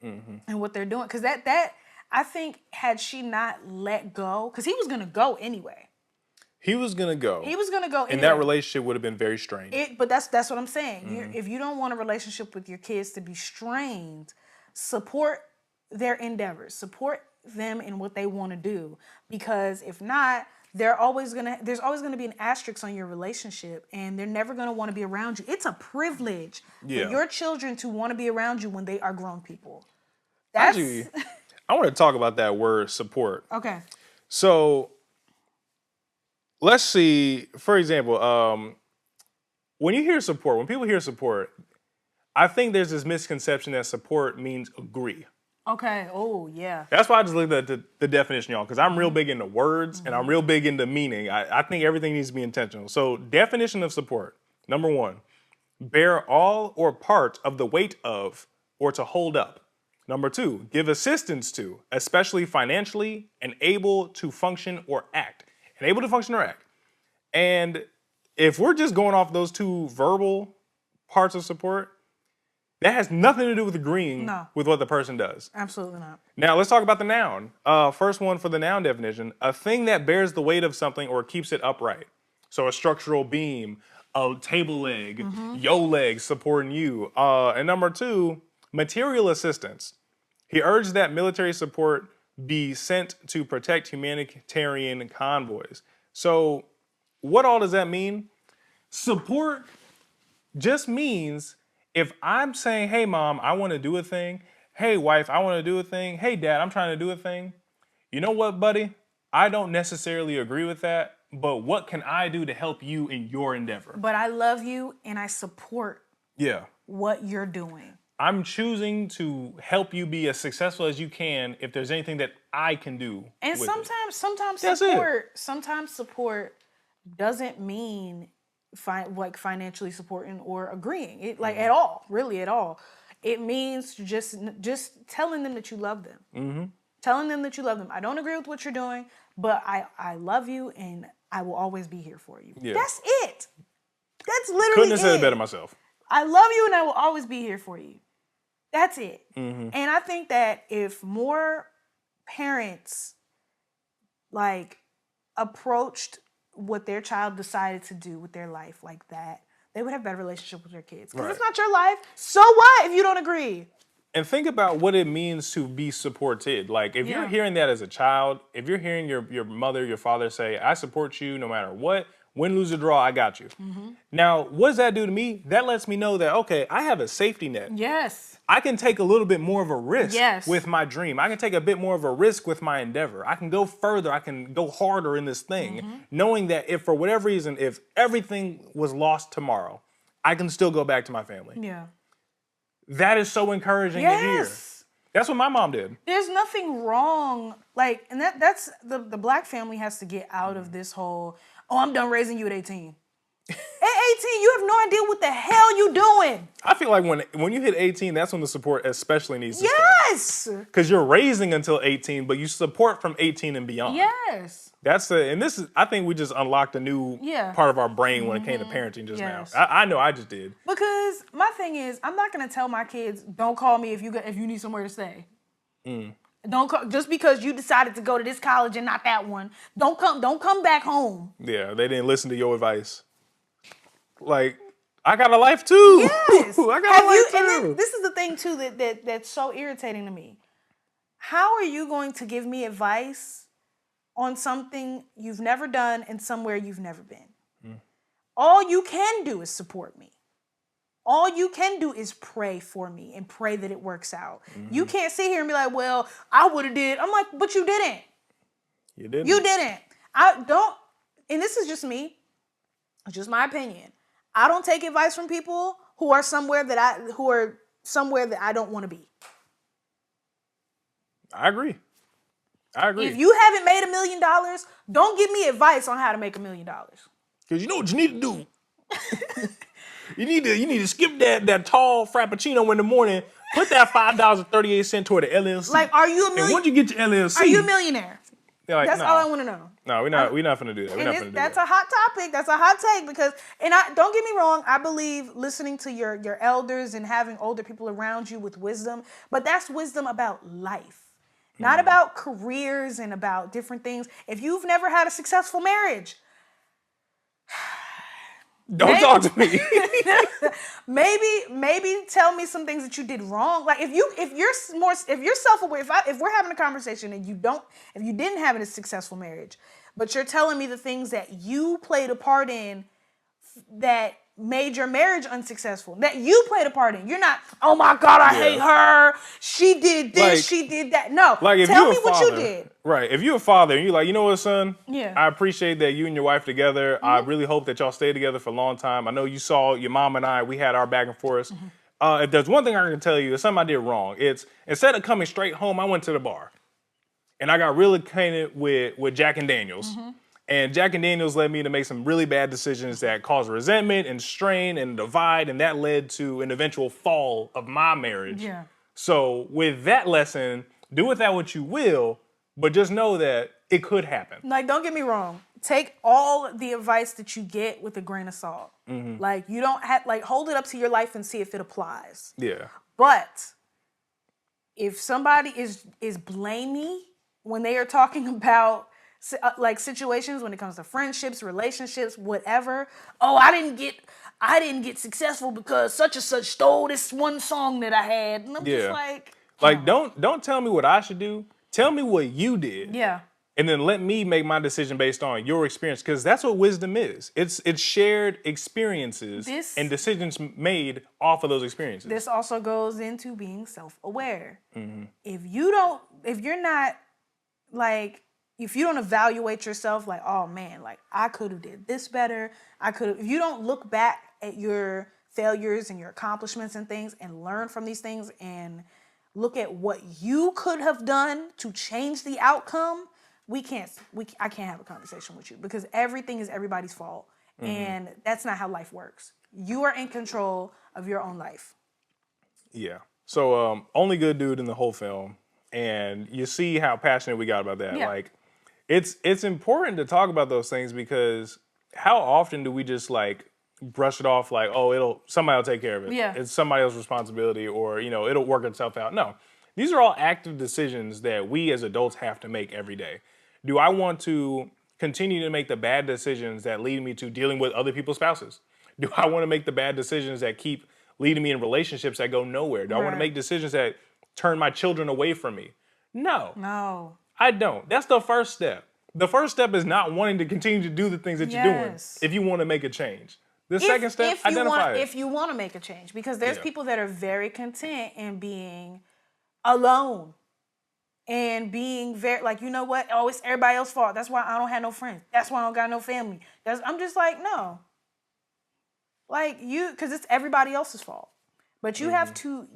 and what they're doing. Because that I think, had she not let go, because he was going to go anyway. He was going to go. Anyway. And that relationship would have been very strained. But that's what I'm saying. If you don't want a relationship with your kids to be strained, support their endeavors, support them in what they want to do, because if not, there's always gonna be an asterisk on your relationship, and they're never gonna want to be around you. It's a privilege for your children to want to be around you when they are grown people. I want to talk about that word support. Okay. So let's see, for example, when people hear support, I think there's this misconception that support means agree. Okay. Oh, yeah. That's why I just looked at the definition, y'all, because I'm real big into words and I'm real big into meaning. I think everything needs to be intentional. So, definition of support. Number 1, bear all or part of the weight of or to hold up. Number 2, give assistance to, especially financially, and able to function or act. And able to function or act. And if we're just going off those 2 verbal parts of support, that has nothing to do with agreeing with what the person does. Absolutely not. Now, let's talk about the noun. First one for the noun definition, a thing that bears the weight of something or keeps it upright. So a structural beam, a table leg, your leg supporting you. And number 2, material assistance. He urged that military support be sent to protect humanitarian convoys. So what all does that mean? Support just means if I'm saying, hey, mom, I want to do a thing. Hey, wife, I want to do a thing. Hey, dad, I'm trying to do a thing. You know what, buddy? I don't necessarily agree with that, but what can I do to help you in your endeavor? But I love you and I support what you're doing. I'm choosing to help you be as successful as you can if there's anything that I can do. And with sometimes support doesn't mean financially supporting or agreeing. It at all, really at all. It means just telling them that you love them. Mm-hmm. Telling them that you love them. I don't agree with what you're doing, but I love you and I will always be here for you. Yeah. That's it. That's literally Couldn't have said it better myself. I love you and I will always be here for you. That's it. Mm-hmm. And I think that if more parents approached what their child decided to do with their life like that, they would have a better relationship with their kids. Because it's not your life. So what if you don't agree? And think about what it means to be supported. Like, if you're hearing that as a child, if you're hearing your mother, your father say, I support you no matter what, win, lose, or draw, I got you. Mm-hmm. Now, what does that do to me? That lets me know that, okay, I have a safety net. Yes. I can take a little bit more of a risk with my dream. I can take a bit more of a risk with my endeavor. I can go further. I can go harder in this thing, knowing that if for whatever reason, if everything was lost tomorrow, I can still go back to my family. Yeah. That is so encouraging to hear. That's what my mom did. There's nothing wrong. And that's the black family has to get out of this whole, I'm done raising you at 18. At 18, you have no idea what the hell you doing. I feel like when you hit 18, that's when the support especially needs to start. Yes! Because you're raising until 18, but you support from 18 and beyond. Yes. I think we just unlocked a new part of our brain when it came to parenting just now. I know I just did. Because my thing is, I'm not going to tell my kids, don't call me if you need somewhere to stay. Don't call, just because you decided to go to this college and not that one. Don't come back home. Yeah, they didn't listen to your advice. Like, I got a life too. Yes. I got a life too. And this is the thing too that's so irritating to me. How are you going to give me advice on something you've never done and somewhere you've never been? All you can do is support me. All you can do is pray for me and pray that it works out. You can't sit here and be like, well, I would have did. I'm like, but you didn't. You didn't. You didn't. I don't, and this is just me. It's just my opinion. I don't take advice from people who are somewhere that I don't want to be. I agree. If you haven't made $1 million, don't give me advice on how to make $1 million. Because you know what you need to do. You need to skip that tall frappuccino in the morning. Put that $5.38 toward the LLC. Like, are you a millionaire? And once you get your LLC, are you a millionaire? Like, that's all I want to know. No, we're not gonna do that. That's a hot topic. That's a hot take because, don't get me wrong. I believe listening to your elders and having older people around you with wisdom, but that's wisdom about life, not about careers and about different things. If you've never had a successful marriage, don't talk to me. maybe tell me some things that you did wrong. Like if you're self-aware, if we're having a conversation and if you didn't have a successful marriage, but you're telling me the things that you played a part in that made your marriage unsuccessful, that you played a part in. You're not, oh my God, I hate her. She did this, she did that. No, tell me what you did. Right. If you're a father and you're like, you know what, son? Yeah. I appreciate that you and your wife together. I really hope that y'all stay together for a long time. I know you saw your mom and I, we had our back and forth. If there's one thing I can tell you, it's something I did wrong. It's instead of coming straight home, I went to the bar. And I got really acquainted with Jack and Daniels. And Jack and Daniels led me to make some really bad decisions that caused resentment and strain and divide, and that led to an eventual fall of my marriage. Yeah. So with that lesson, do with that what you will, but just know that it could happen. Like, don't get me wrong. Take all the advice that you get with a grain of salt. Like, you don't have, like, hold it up to your life and see if it applies. Yeah. But if somebody is blamey when they are talking about like situations when it comes to friendships, relationships, whatever. Oh, I didn't get successful because such and such stole this one song that I had. And I'm just like, don't tell me what I should do. Tell me what you did. Yeah. And then let me make my decision based on your experience, because that's what wisdom is. It's shared experiences and decisions made off of those experiences. This also goes into being self-aware. If you don't evaluate yourself like, oh man, like I could have did this better. If you don't look back at your failures and your accomplishments and things and learn from these things and look at what you could have done to change the outcome, I can't have a conversation with you, because everything is everybody's fault. And that's not how life works. You are in control of your own life. Yeah. So only good dude in the whole film. And you see how passionate we got about that. Yeah. Like, it's important to talk about those things, because how often do we just like brush it off like, oh, somebody will take care of it. Yeah. It's somebody else's responsibility, or, it'll work itself out. No. These are all active decisions that we as adults have to make every day. Do I want to continue to make the bad decisions that lead me to dealing with other people's spouses? Do I want to make the bad decisions that keep leading me in relationships that go nowhere? Do I want to make decisions that turn my children away from me? No, I don't. That's the first step. The first step is not wanting to continue to do the things that you're doing if you want to make a change. The second step, identify it. If you want to make a change, because there's people that are very content in being alone. And being very, like, you know what? Oh, it's everybody else's fault. That's why I don't have no friends. That's why I don't got no family. I'm just like, no. Like, because it's everybody else's fault. But you have to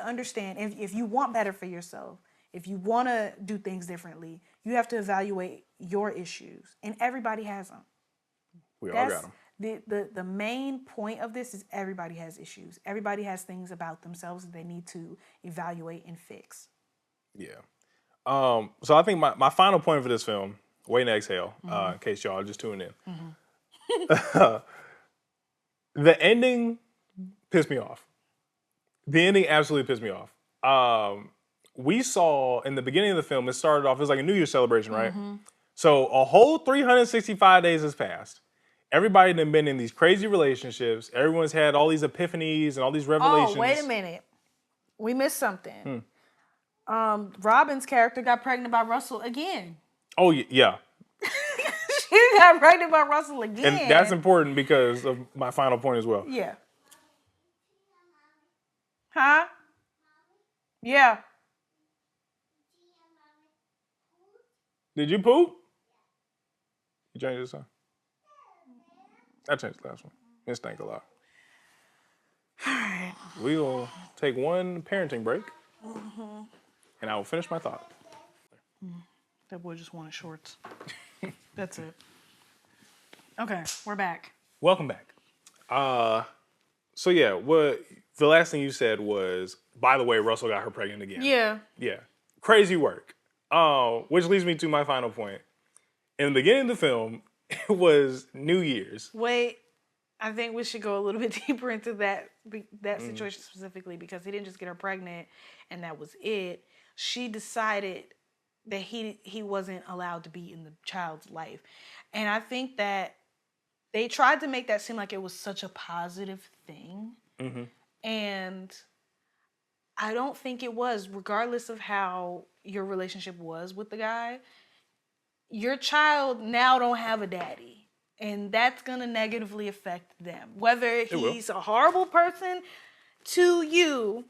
understand, if you want better for yourself, if you want to do things differently, you have to evaluate your issues. And everybody has them. We all got them. The main point of this is everybody has issues. Everybody has things about themselves that they need to evaluate and fix. Yeah. So I think my final point for this film, wait and exhale, in case y'all are just tuning in. The ending pissed me off. The ending absolutely pissed me off. We saw in the beginning of the film, it started off as like a New Year's celebration, right? So a whole 365 days has passed. Everybody has been in these crazy relationships. Everyone's had all these epiphanies and all these revelations. Oh, wait a minute. We missed something. Robin's character got pregnant by Russell again. Oh, yeah. She got pregnant by Russell again. And that's important because of my final point as well. Yeah. Huh? Yeah. Did you poop? You changed this one? I changed the last one. It stank a lot. All right. We'll take one parenting break. And I will finish my thought. That boy just wanted shorts. That's it. Okay, we're back. Welcome back. So yeah, what the last thing you said was, by the way, Russell got her pregnant again. Yeah. Crazy work. Which leads me to my final point. In the beginning of the film, it was New Year's. Wait, I think we should go a little bit deeper into that situation specifically, because he didn't just get her pregnant and that was it. She decided that he wasn't allowed to be in the child's life. And I think that they tried to make that seem like it was such a positive thing. And I don't think it was, regardless of how your relationship was with the guy. Your child now don't have a daddy. And that's going to negatively affect them. Whether he's a horrible person to you,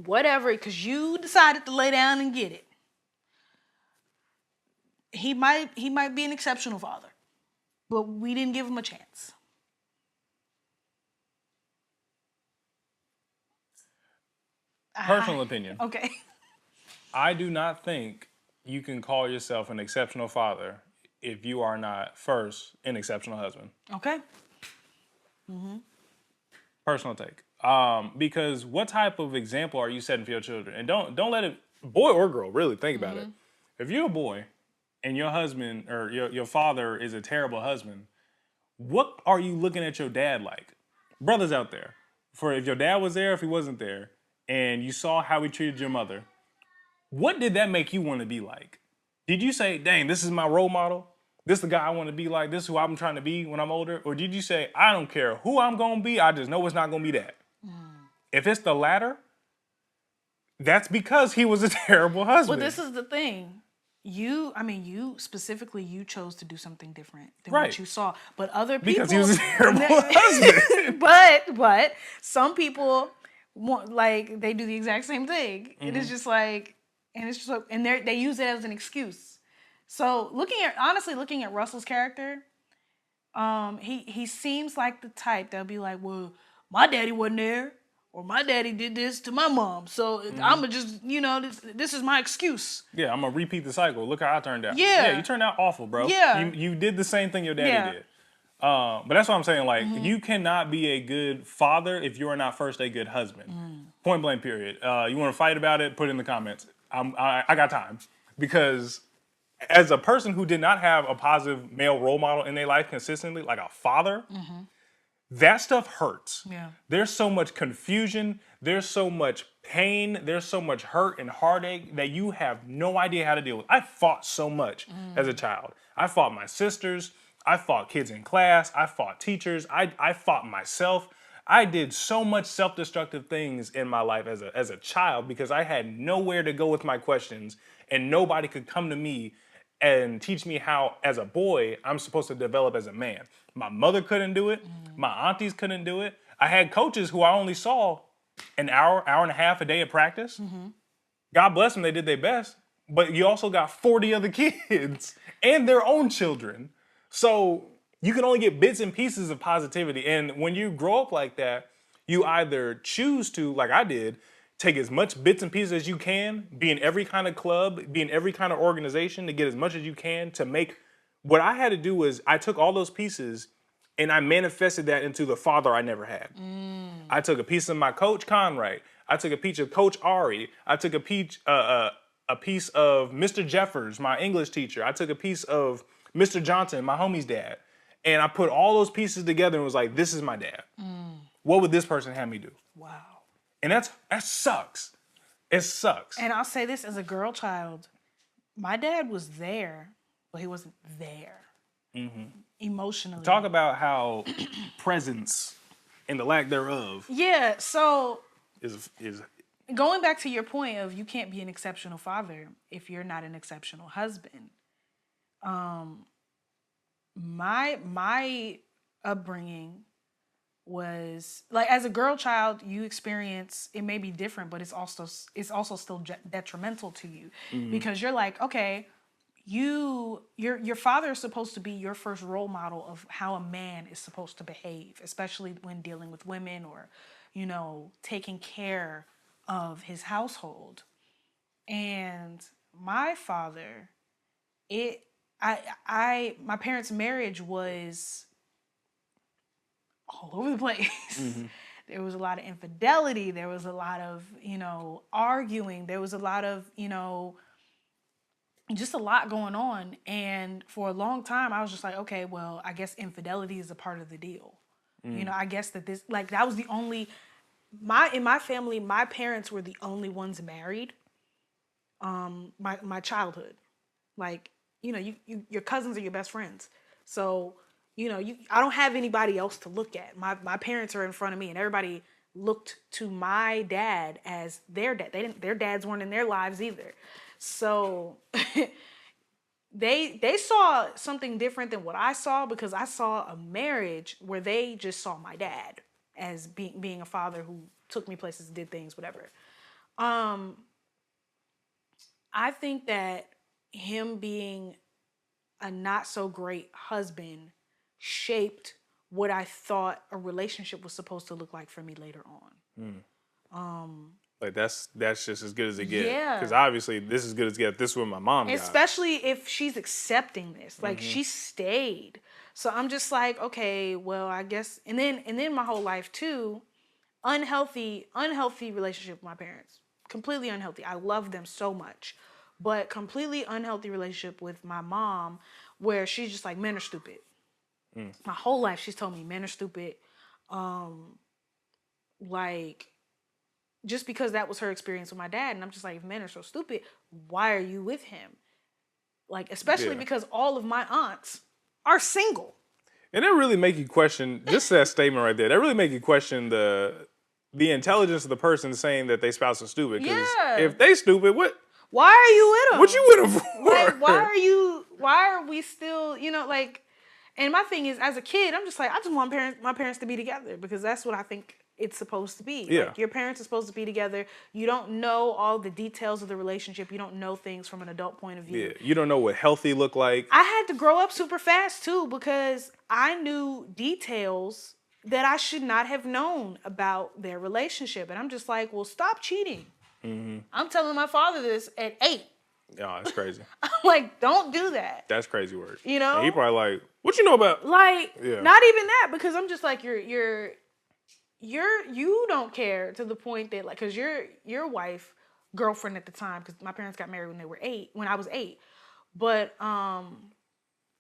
whatever, because you decided to lay down and get it. He might be an exceptional father, but we didn't give him a chance. Personal opinion. Okay. I do not think you can call yourself an exceptional father if you are not first an exceptional husband. Okay. Personal take. Because what type of example are you setting for your children? And don't let it, boy or girl, really think about it. If you're a boy and your husband or your father is a terrible husband, what are you looking at your dad like? Brothers out there, for if your dad was there, if he wasn't there, and you saw how he treated your mother, what did that make you want to be like? Did you say, dang, this is my role model? This is the guy I want to be like? This is who I'm trying to be when I'm older? Or did you say, I don't care who I'm going to be, I just know it's not going to be that? If it's the latter, that's because he was a terrible husband. Well, this is the thing. You specifically, you chose to do something different than what you saw. But other people... Because he was a terrible husband. But some people, they do the exact same thing. And it's just like... And they use it as an excuse. So looking at Russell's character, he seems like the type that'll be like, well, my daddy wasn't there, or my daddy did this to my mom, so I'ma just, this is my excuse. Yeah, I'm gonna repeat the cycle. Look how I turned out. Yeah, you turned out awful, bro. Yeah, you did the same thing your daddy did. But that's what I'm saying. Like, you cannot be a good father if you are not first a good husband. Point blank. Period. You want to fight about it? Put it in the comments. I got time, because as a person who did not have a positive male role model in their life consistently, like a father, that stuff hurts. Yeah. There's so much confusion. There's so much pain. There's so much hurt and heartache that you have no idea how to deal with. I fought so much as a child. I fought my sisters. I fought kids in class. I fought teachers. I fought myself. I did so much self-destructive things in my life as a child because I had nowhere to go with my questions, and nobody could come to me and teach me how, as a boy, I'm supposed to develop as a man. My mother couldn't do it. My aunties couldn't do it. I had coaches who I only saw an hour and a half a day of practice. God bless them, they did their best. But you also got 40 other kids and their own children. So you can only get bits and pieces of positivity. And when you grow up like that, you either choose to, like I did, take as much bits and pieces as you can, be in every kind of club, be in every kind of organization to get as much as you can to make... What I had to do was I took all those pieces and I manifested that into the father I never had. I took a piece of my coach, Conrad. I took a piece of Coach Ari. I took a piece of Mr. Jeffers, my English teacher. I took a piece of Mr. Johnson, my homie's dad. And I put all those pieces together and was like, this is my dad. What would this person have me do? Wow. And that sucks. It sucks. And I'll say this, as a girl child, my dad was there, but he wasn't there. Emotionally. Talk about how presence and the lack thereof. Yeah, so is going back to your point of you can't be an exceptional father if you're not an exceptional husband. My upbringing was like, as a girl child, you experience, it may be different, but it's also still detrimental to you because you're like, okay, your father is supposed to be your first role model of how a man is supposed to behave, especially when dealing with women or, taking care of his household. And my father, my parents' marriage was all over the place. There was a lot of infidelity. There was a lot of, arguing. There was a lot of, just a lot going on. And for a long time, I was just like, okay, well, I guess infidelity is a part of the deal. I guess that that was the only, in my family, my parents were the only ones married. My childhood, your cousins are your best friends. So, I don't have anybody else to look at. My parents are in front of me, and everybody looked to my dad as their dad. Their dads weren't in their lives either. So they saw something different than what I saw, because I saw a marriage where they just saw my dad as being a father who took me places, did things, whatever. I think that him being a not so great husband shaped what I thought a relationship was supposed to look like for me later on. Like that's just as good as it gets. Yeah. Because obviously this is as good as it gets. This is what my mom got. Especially if she's accepting this. Like she stayed. So I'm just like, okay, well, I guess. And then my whole life too, unhealthy relationship with my parents. Completely unhealthy. I love them so much. But completely unhealthy relationship with my mom where she's just like, men are stupid. My whole life she's told me men are stupid. Like, just because that was her experience with my dad. And I'm just like, if men are so stupid, why are you with him? Like, especially because all of my aunts are single. And that really make you question, just that statement right there, that really make you question the intelligence of the person saying that they spouse is stupid. Because if they stupid, why are you with them? What you with them for? Like, why are we still, like, and my thing is, as a kid, I'm just like, I just want my parents to be together because that's what I think it's supposed to be. Yeah. Like, your parents are supposed to be together. You don't know all the details of the relationship. You don't know things from an adult point of view. Yeah, you don't know what healthy look like. I had to grow up super fast too because I knew details that I should not have known about their relationship. And I'm just like, well, stop cheating. Mm-hmm. I'm telling my father this at 8. Oh, that's crazy. I'm like, don't do that. That's crazy work. And he probably like, what you know about? Like, not even that, because I'm just like, you don't care to the point that, like, because your wife, girlfriend at the time, because my parents got married when I was 8. But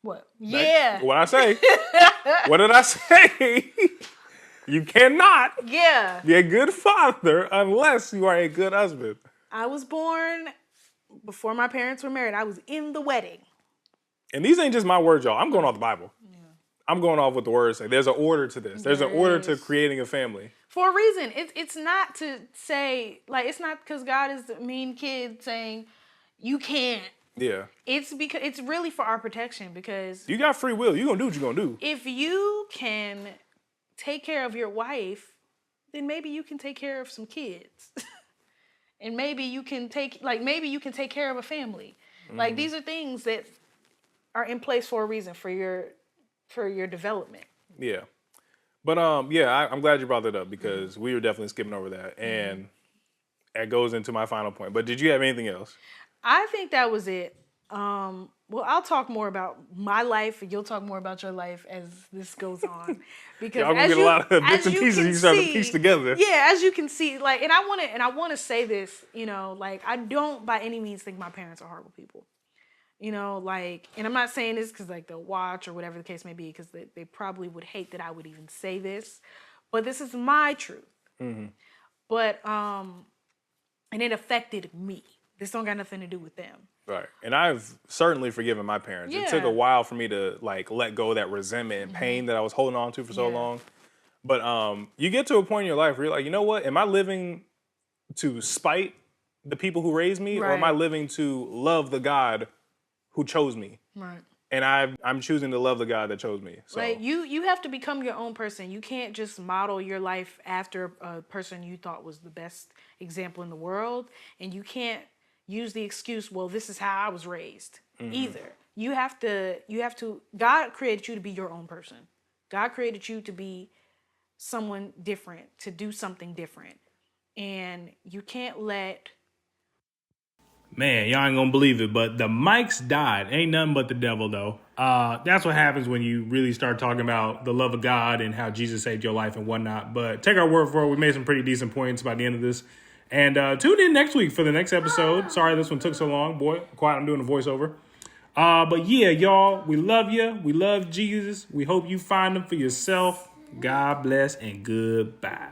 what? Yeah. What I say? What did I say? You cannot be a good father unless you are a good husband. I was born before my parents were married. I was in the wedding. And these ain't just my words, y'all. I'm going off the Bible. Yeah. I'm going off what the words say. There's an order to this. There's an order to creating a family. For a reason. It's not to say, like, it's not because God is a mean kid saying, you can't. Yeah. It's because it's really for our protection because you got free will. You're going to do what you're going to do. If you can take care of your wife, then maybe you can take care of some kids. And maybe you can take care of a family. Mm-hmm. Like, these are things that are in place for a reason for your development. Yeah. But I'm glad you brought that up because we were definitely skipping over that. And that goes into my final point. But did you have anything else? I think that was it. Well, I'll talk more about my life, and you'll talk more about your life as this goes on. Because y'all gonna get a lot of bits and pieces you start to piece together. Yeah, as you can see, like, and I want to say this, like, I don't by any means think my parents are horrible people. Like, and I'm not saying this because, like, they'll watch or whatever the case may be, because they probably would hate that I would even say this, but this is my truth. Mm-hmm. But and it affected me. This don't got nothing to do with them. Right. And I've certainly forgiven my parents. Yeah. It took a while for me to, like, let go of that resentment and pain that I was holding on to for so long. But you get to a point in your life where you're like, you know what? Am I living to spite the people who raised me? Right. Or am I living to love the God who chose me? Right. And I'm choosing to love the God that chose me. So. Like, you have to become your own person. You can't just model your life after a person you thought was the best example in the world. And you can't use the excuse, well, this is how I was raised, either. You have to, God created you to be your own person. God created you to be someone different, to do something different. And you can't let... Man, y'all ain't gonna believe it, but the mics died. Ain't nothing but the devil, though. That's what happens when you really start talking about the love of God and how Jesus saved your life and whatnot. But take our word for it. We made some pretty decent points by the end of this. And tune in next week for the next episode. Sorry this one took so long. Boy, quiet, I'm doing a voiceover. But yeah, y'all, we love you. We love Jesus. We hope you find him for yourself. God bless and goodbye.